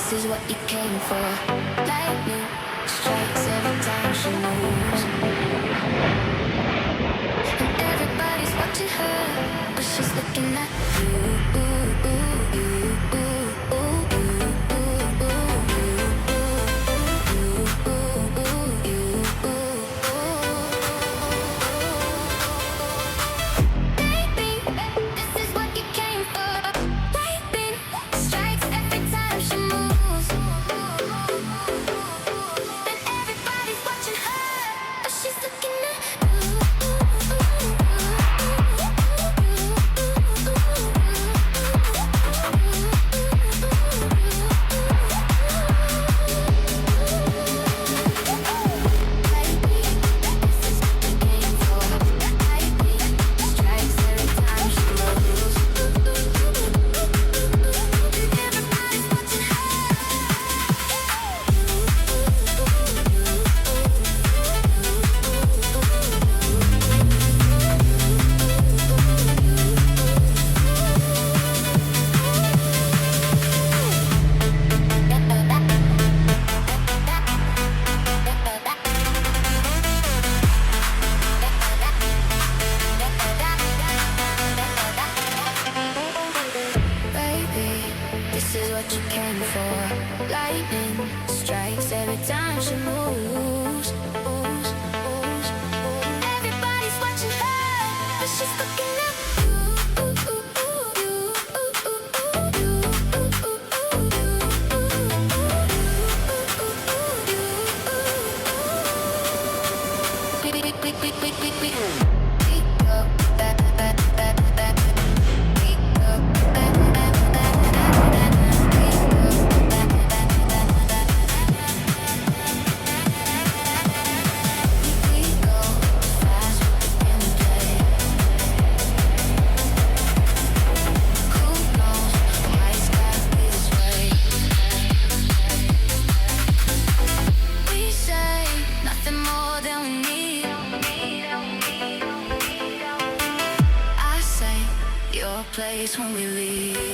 this is what you came for. Lightning strikes every time she moves, and everybody's watching her, but she's looking at you. This is what you came for. Lightning strikes every time she moves. Everybody's watching her, but she's looking at place when we leave.